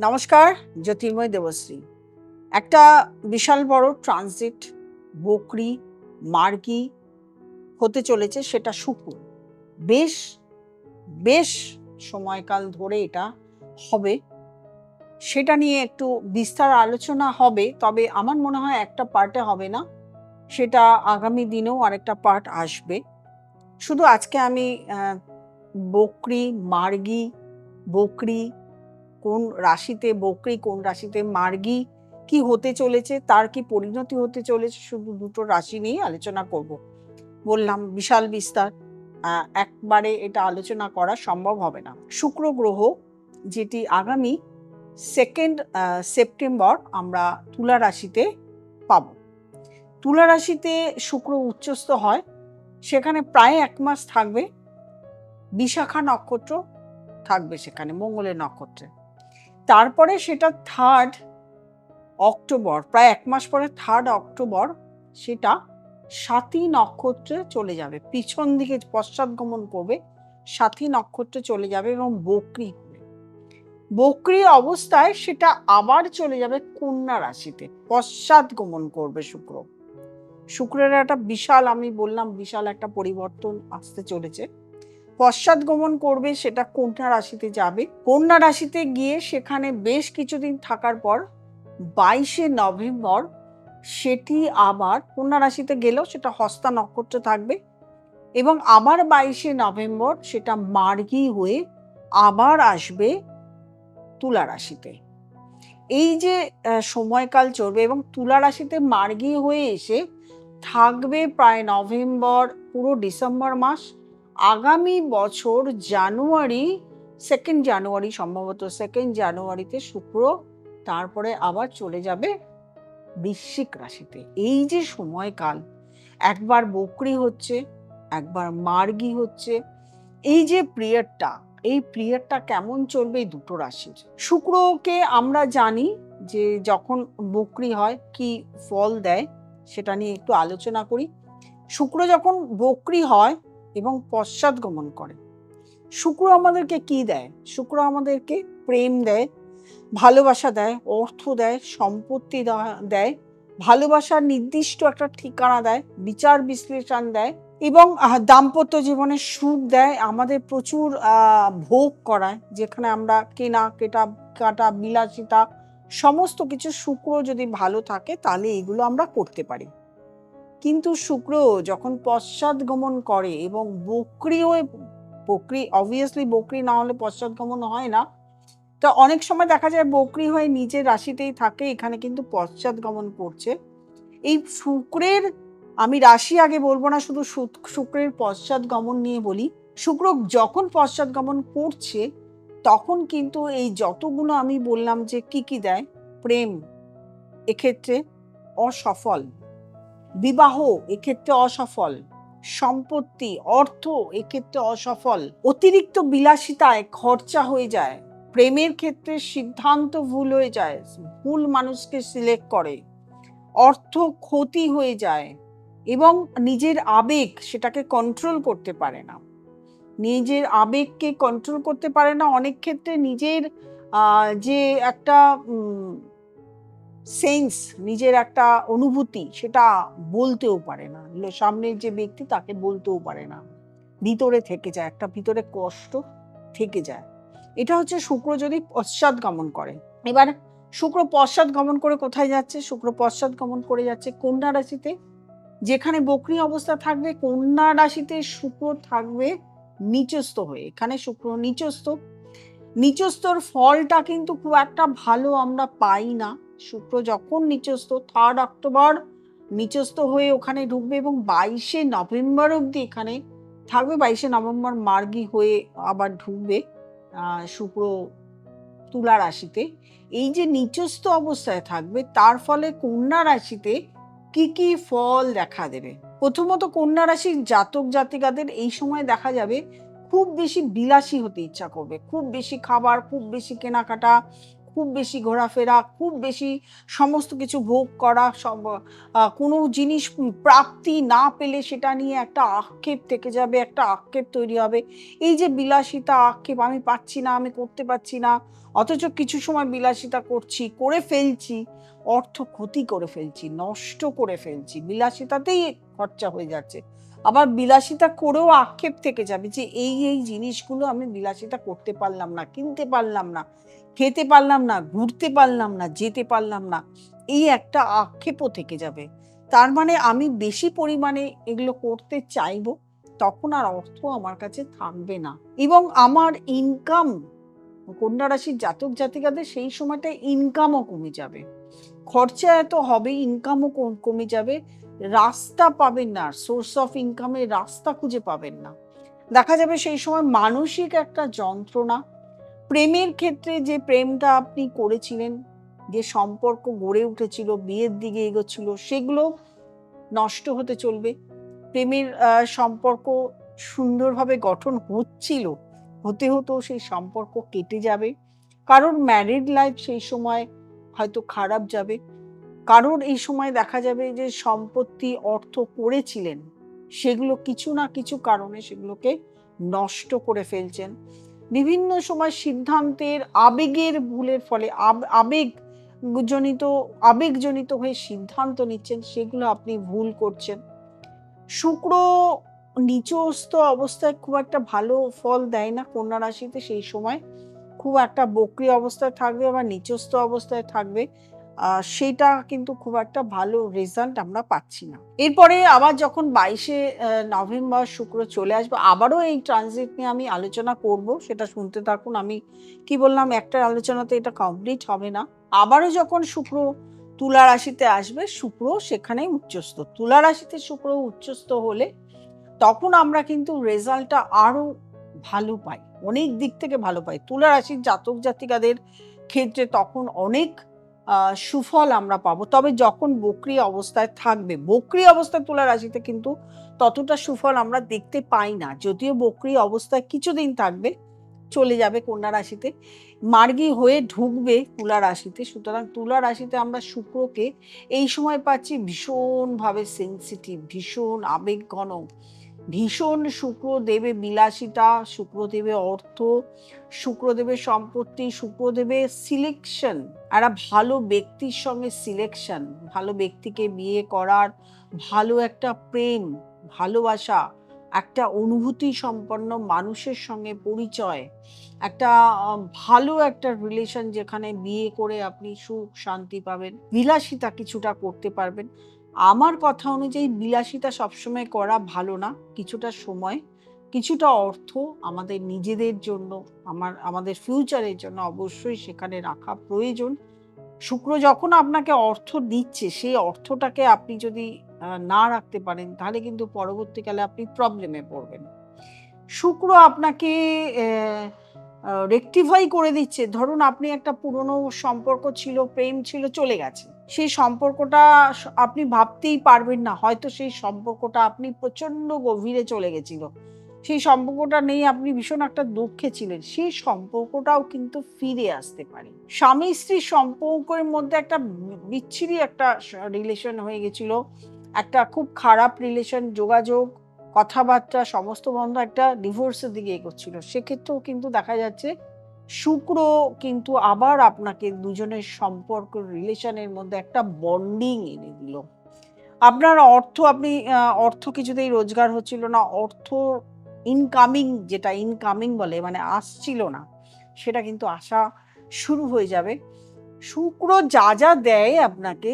নমস্কার, জ্যোতির্ময় দেবশ্রী। একটা বিশাল বড় ট্রানজিট বকরি মার্গী হতে চলেছে, সেটা শুক্র। বেশ বেশ সময়কাল ধরে এটা হবে, সেটা নিয়ে একটু বিস্তার আলোচনা হবে। তবে আমার মনে হয় একটা পার্টে হবে না, সেটা আগামী দিনেও আরেকটা পার্ট আসবে। শুধু আজকে আমি বকরি মার্গী, বকরি কোন রাশিতে বকরি, কোন রাশিতে মার্গী, কি হতে চলেছে, তার কি পরিণতি হতে চলেছে, শুধু দুটো রাশি নিয়েই আলোচনা করব। বললাম বিশাল বিস্তার, একবারে এটা আলোচনা করা সম্ভব হবে না। শুক্র গ্রহ, যেটি আগামী 2 সেপ্টেম্বর আমরা তুলা রাশিতে পাব। তুলা রাশিতে শুক্র উচ্চস্থ হয়, সেখানে প্রায় 1 মাস থাকবে। বিশাখা নক্ষত্র থাকবে সেখানে, মঙ্গলের নক্ষত্রে। তারপরে সেটা 3 অক্টোবর, প্রায় 1 মাস পরে 3 অক্টোবর সেটা স্বাতী নক্ষত্রে চলে যাবে, পিছন দিকে পশ্চাৎগমন করবে, স্বাতী নক্ষত্রে চলে যাবে এবং বকরি হবে। বকরি অবস্থায় সেটা আবার চলে যাবে কন্যা রাশিতে, পশ্চাৎগমন করবে শুক্র। শুক্রের একটা বিশাল, আমি বললাম বিশাল একটা পরিবর্তন আসতে চলেছে। পশ্চাৎগমন করবে, সেটা কন্যা রাশিতে যাবে। কন্যা রাশিতে গিয়ে সেখানে বেশ কিছুদিন থাকার পর 22 নভেম্বর সেটি আবার কন্যা রাশিতে গেলেও সেটা হস্তা নক্ষত্রে থাকবে এবং আবার 22 নভেম্বর সেটা মার্গী হয়ে আবার আসবে তুলা রাশিতে। এই যে সময়কাল চলবে এবং তুলা রাশিতে মার্গী হয়ে এসে থাকবে প্রায় নভেম্বর, পুরো ডিসেম্বর মাস। আগামী বছর জানুয়ারি, 2 জানুয়ারি, সম্ভবত 2 জানুয়ারিতে শুক্র তারপরে আবার চলে যাবে বৃশ্চিক রাশিতে। এই যে সময়কাল, একবার বকরি হচ্ছে, একবার মার্গী হচ্ছে, এই যে পিরিয়ডটা, এই পিরিয়ডটা কেমন চলবে এই দুটো রাশির। শুক্রকে আমরা জানি যে যখন বকরি হয় কি ফল দেয়, সেটা নিয়ে একটু আলোচনা করি। শুক্র যখন বকরি হয় এবং পশ্চাৎগমন করে, শুক্র আমাদেরকে কি দেয়? শুক্র আমাদেরকে প্রেম দেয়, ভালোবাসা দেয়, অর্থ দেয়, সম্পত্তি দেয়, ভালোবাসার নির্দিষ্ট একটা ঠিকানা দেয়, বিচার বিশ্লেষণ দেয় এবং দাম্পত্য জীবনে সুখ দেয়, আমাদের প্রচুর ভোগ করায়, যেখানে আমরা কেনা কাটা বিলাসিতা সমস্ত কিছু শুক্র যদি ভালো থাকে তাহলে এগুলো আমরা করতে পারি। কিন্তু শুক্র যখন পশ্চাৎগমন করে এবং বকরি হয়ে, বকরি অবভিয়াসলি বকরি না হলে পশ্চাৎগমন হয় না, তো অনেক সময় দেখা যায় বকরি হয়ে নিজের রাশিতেই থাকে, এখানে কিন্তু পশ্চাৎগমন করছে। এই শুক্রের, আমি রাশি আগে বলবো না, শুধু শুক্রের পশ্চাৎগমন নিয়ে বলি। শুক্র যখন পশ্চাৎগমন করছে তখন কিন্তু এই যতগুলো আমি বললাম যে কি দেয়, প্রেম এক্ষেত্রে অসফল, বিবাহ এক্ষেত্রে অসফল, সম্পত্তি অর্থ এক্ষেত্রে অসফল, অতিরিক্ত বিলাসিতায় খরচা হয়ে যায়, প্রেমের ক্ষেত্রে সিদ্ধান্ত ভুল হয়ে যায়, ভুল মানুষকে সিলেক্ট করে, অর্থ ক্ষতি হয়ে যায় এবং নিজের আবেগ সেটাকে কন্ট্রোল করতে পারে না, নিজের আবেগকে কন্ট্রোল করতে পারে না। অনেক ক্ষেত্রে নিজের যে একটা সেন্স, নিজের একটা অনুভূতি, সেটা বলতেও পারে না, সামনের যে ব্যক্তি তাকে বলতেও পারে না, ভিতরে থেকে যায়, একটা ভিতরে কষ্ট থেকে যায়। এটা হচ্ছে শুক্র যদি পশ্চাৎগমন করে। এবার শুক্র পশ্চাৎগমন করে কোথায় যাচ্ছে? শুক্র পশ্চাৎগমন করে যাচ্ছে কন্যা রাশিতে, যেখানে বকরি অবস্থা থাকবে। কন্যা রাশিতে শুক্র থাকবে নিচস্থ হয়ে, এখানে শুক্র নিচস্থ। নিচস্থর ফলটা কিন্তু খুব একটা ভালো আমরা পাই না। শুক্র যখন নিচস্থ 3 অক্টোবর নিচস্থ হয়ে ওখানে ঢুকবে এবং 22 নভেম্বর অবধি এখানে থাকবে। 22 নভেম্বর মার্গী হয়ে আবার ঢুকবে শুক্র তুলা রাশিতে। এই যে নিচস্থ অবস্থায় থাকবে, তার ফলে কন্যা রাশিতে কি ফল দেখা দেবে? প্রথমত কন্যা রাশির জাতক জাতিকাদের এই সময় দেখা যাবে খুব বেশি বিলাসী হতে ইচ্ছা করবে, খুব বেশি খাবার, খুব বেশি কেনাকাটা, খুব বেশি ঘোরাফেরা, খুব বেশি সমস্ত কিছু ভোগ করা, কোনো জিনিস প্রাপ্তি না পেলে সেটা নিয়ে একটা আক্ষেপ থেকে যাবে, একটা আক্ষেপ তৈরি হবে। এই যে বিলাসিতা, আক্ষেপ, আমি পাচ্ছি না, আমি করতে পারছি না, অথচ কিছু সময় বিলাসিতা করছি, করে ফেলছি, অর্থ ক্ষতি করে ফেলছি, নষ্ট করে ফেলছি, বিলাসিতাতেই খরচা হয়ে যাচ্ছে। আবার বিলাসিতা করেও আক্ষেপ থেকে যাবে যে এই জিনিসগুলো আমি বিলাসিতা করতে পারলাম না, কিনতে পারলাম না, খেতে পারলাম না, ঘুরতে পারলাম না, যেতে পারলাম না, এই একটা আক্ষেপও থেকে যাবে। তার মানে আমি বেশি পরিমাণে এগুলো করতে চাইবো, তখন আর অর্থ আমার কাছে থাকবে না, এবং আমার ইনকাম, কন্যা রাশির জাতক জাতিকাদের সেই সময়টায় ইনকামও কমে যাবে। খরচা এত হবে, ইনকামও কমে যাবে, রাস্তা পাবেন না, সোর্স অফ ইনকামের রাস্তা খুঁজে পাবেন না। দেখা যাবে সেই সময় মানসিক একটা যন্ত্রণা, প্রেমের ক্ষেত্রে যে প্রেমটা আপনি করেছিলেন, যে সম্পর্ক গড়ে উঠেছিল, বিয়ের দিকে এগোচ্ছিল, সেগুলো নষ্ট হতে চলবে। প্রেমের সম্পর্ক সুন্দরভাবে গঠন হচ্ছিল, হতে হতেও সেই সম্পর্ক কেটে যাবে। কারোর ম্যারিড লাইফ সেই সময় হয়তো খারাপ যাবে, কারোর এই সময় দেখা যাবে যে সম্পত্তি, অর্থ করেছিলেন, সেগুলো কিছু না কিছু কারণে সেগুলোকে নষ্ট করে ফেলছেন। বিভিন্ন সময় সিদ্ধান্তের, আবেগের ভুলের ফলে, আবেগজনিত হয়ে সিদ্ধান্ত নিচ্ছেন, সেগুলো আপনি ভুল করছেন। শুক্র নিচস্থ অবস্থায় খুব একটা ভালো ফল দেয় না কন্যা রাশিতে, সেই সময় খুব একটা বক্রি অবস্থায় থাকবে, আবার নিচস্থ অবস্থায় থাকবে, সেটা কিন্তু খুব একটা ভালো রেজাল্ট আমরা পাচ্ছি না। এরপরে আবার যখন 22শে নভেম্বর শুক্র চলে আসবে, আবারও এই ট্রানজিট নিয়ে আমি আলোচনা করব, সেটা শুনতে থাকুন। আমি কি বললাম, একটা আলোচনাতে এটা কমপ্লিট হবে না। আবারও যখন শুক্র তুলা রাশিতে আসবে, শুক্র সেখানেই উচ্চস্থ, তুলা রাশিতে শুক্র উচ্চস্থ হলে তখন আমরা কিন্তু রেজাল্টটা আরো ভালো পাই, অনেক দিক থেকে ভালো পাই। তুলা রাশির জাতক জাতিকাদের ক্ষেত্রে তখন অনেক সুফল আমরা পাবো। তবে যখন বক্রি অবস্থায় থাকবে, বক্রি অবস্থায় তুলা রাশিতে কিন্তু ততটা সুফল আমরা দেখতে পাই না, যদিও বক্রি অবস্থায় কিছুদিন থাকবে, চলে যাবে কন্যা রাশিতে, মার্গী হয়ে ঢুকবে তুলা রাশিতে। সুতরাং তুলা রাশিতে আমরা শুক্রকে এই সময় পাচ্ছি ভীষণভাবে সেন্সিটিভ, ভীষণ আবেগঘন, ভীষণ। শুক্র দেবে বিলাসিতা, শুক্র দেবে অর্থ, শুক্র দেবে সম্পত্তি, শুক্র দেবে সিলেকশন, একটা ভালো ব্যক্তির সঙ্গে সিলেকশন, ভালো ব্যক্তিকে বিয়ে করার, ভালো একটা প্রেম, ভালোবাসা, একটা অনুভূতি সম্পন্ন মানুষের সঙ্গে পরিচয়, একটা ভালো একটা রিলেশন, যেখানে বিয়ে করে আপনি সুখ শান্তি পাবেন, বিলাসিতা কিছুটা করতে পারবেন। আমার কথা অনুযায়ী বিলাসিতা সবসময় করা ভালো না, কিছুটা সময়, কিছুটা অর্থ আমাদের নিজেদের জন্য, আমাদের ফিউচারের জন্য অবশ্যই সেখানে রাখা প্রয়োজন। শুক্র যখন আপনাকে অর্থ দিচ্ছে, সেই অর্থটাকে আপনি যদি না রাখতে পারেন, তাহলে কিন্তু পরবর্তীকালে আপনি প্রবলেমে পড়বেন। শুক্র আপনাকে রেকটিফাই করে দিচ্ছে। ধরুন আপনি একটা পুরনো সম্পর্ক ছিল, প্রেম ছিল, চলে গেছে, সেই সম্পর্কটা আপনি ভাবতেই পারবেন না, হয়তো সেই সম্পর্কটা আপনি প্রচন্ড গভীরে চলে গেছিল, সেই সম্পর্কটা নেই, আপনি ভীষণ একটা দুঃখে ছিলেন, সেই সম্পর্কটাও কিন্তু ফিরে আসতে পারে। স্বামী স্ত্রীর সম্পর্কের মধ্যে একটা বিচ্ছিরি একটা রিলেশন হয়ে গেছিল, একটা খুব খারাপ রিলেশন, যোগাযোগ, কথাবার্তা সমস্ত বন্ধ, একটা ডিভোর্সের দিকে এগোচ্ছিল, সেক্ষেত্রেও কিন্তু দেখা যাচ্ছে শুক্র কিন্তু আবার আপনাকে দুজনের সম্পর্ক, রিলেশনের মধ্যে একটা বন্ডিং এনে দিল। আপনার অর্থ কিছুতেই রোজগার হচ্ছিল না, অর্থ ইনকামিং, যেটা ইনকামিং বলে, মানে আসছিল না, সেটা কিন্তু আসা শুরু হয়ে যাবে। শুক্র যা যা দেয় আপনাকে,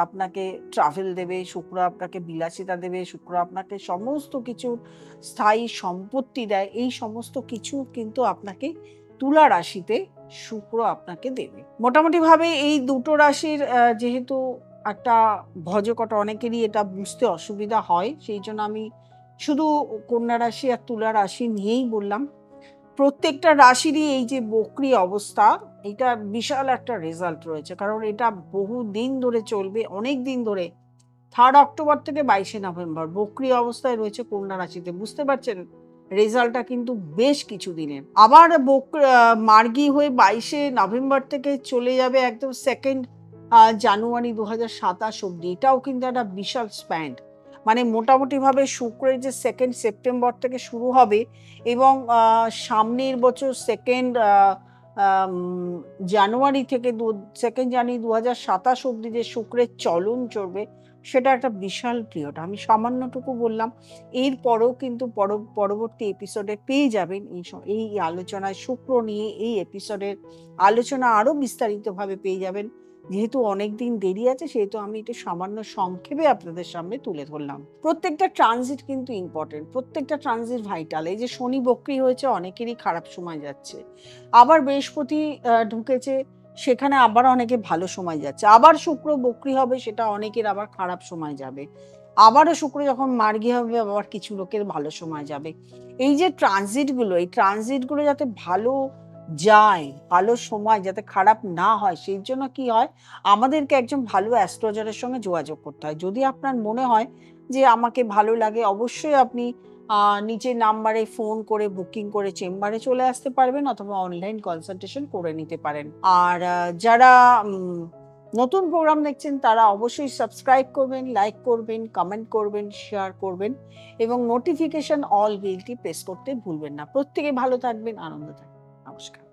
আপনাকে ট্রাভেল দেবে, শুক্র আপনাকে বিলাসিতা দেবে, শুক্র আপনাকে সমস্ত কিছু স্থায়ী সম্পত্তি দেয়, এই সমস্ত কিছু কিন্তু আপনাকে তুলা রাশিতে শুক্র আপনাকে দেবে। মোটামুটি ভাবে এই দুটো রাশির যেহেতু একটা ভজকট, অনেকেরই এটা বুঝতে অসুবিধা হয়, সেই জন্য আমি শুধু কন্যা রাশি আর তুলা রাশি নিয়েই বললাম। প্রত্যেকটা রাশিরই এই যে বক্রি অবস্থা, এটা বিশাল একটা রেজাল্ট রয়েছে, কারণ এটা বহু দিন ধরে চলবে, অনেক দিন ধরে। 3 অক্টোবর থেকে 22শে নভেম্বর বক্রি অবস্থায় রয়েছে কন্যা রাশিতে, বুঝতে পারছেন রেজাল্টটা কিন্তু বেশ কিছু দিনের। আবার মার্গী হয়ে 22শে নভেম্বর থেকে চলে যাবে একদম 2nd জানুয়ারি 2027 অব্দি। এটাও কিন্তু একটা বিশাল স্প্যান। মানে মোটামুটিভাবে শুক্রের যে 2nd সেপ্টেম্বর থেকে শুরু হবে এবং সামনের বছর 2nd জানুয়ারি থেকে 2nd জানুয়ারি 2027 অব্দি যে শুক্রের চলন চলবে, সেটা একটা বিশাল পিরিয়ড। আমি সামান্যটুকু বললাম। এরপরেও কিন্তু পরবর্তী এপিসোডে পেয়ে যাবেন এই আলোচনায় শুক্র নিয়ে এই এপিসোডের আলোচনা আরো বিস্তারিতভাবে পেয়ে যাবেন। যেহেতু অনেকদিন দেরি আছে, সেহেতু আমি একটু সামান্য সংক্ষেপে আপনাদের সামনে তুলে ধরলাম। প্রত্যেকটা ট্রানজিট কিন্তু ইম্পর্টেন্ট, প্রত্যেকটা ট্রানজিট ভাইটাল। এই যে শনি বক্রী হয়েছে, অনেকেরই খারাপ সময় যাচ্ছে। আবার বৃহস্পতি ঢুকেছে, সেখানে আবার অনেকে ভালো সময় যাচ্ছে। আবার শুক্র বক্রী হবে, সেটা অনেকের আবার খারাপ সময় যাবে। আবারও শুক্র যখন মার্গী হবে, আবার কিছু লোকের ভালো সময় যাবে। এই যে ট্রানজিটগুলো, এই ট্রানজিটগুলো যাতে ভালো যায়, ভালো সময় যাতে খারাপ না হয়, সেই জন্য কি হয়, আমাদেরকে একজন ভালো অ্যাস্ট্রোলজারের সঙ্গে যোগাযোগ করতে হয়। যদি আপনার মনে হয় যে আমাকে ভালো লাগে, অবশ্যই আপনি নিচের নাম্বারে ফোন করে বুকিং করে চেম্বারে চলে আসতে পারবেন, অথবা অনলাইন কনসালটেশন করে নিতে পারেন। আর যারা নতুন প্রোগ্রাম দেখছেন, তারা অবশ্যই সাবস্ক্রাইব করবেন, লাইক করবেন, কমেন্ট করবেন, শেয়ার করবেন এবং নোটিফিকেশন অল বেলটি প্রেস করতে ভুলবেন না। প্রত্যেকে ভালো থাকবেন, আনন্দ থাকবেন। নমস্কার।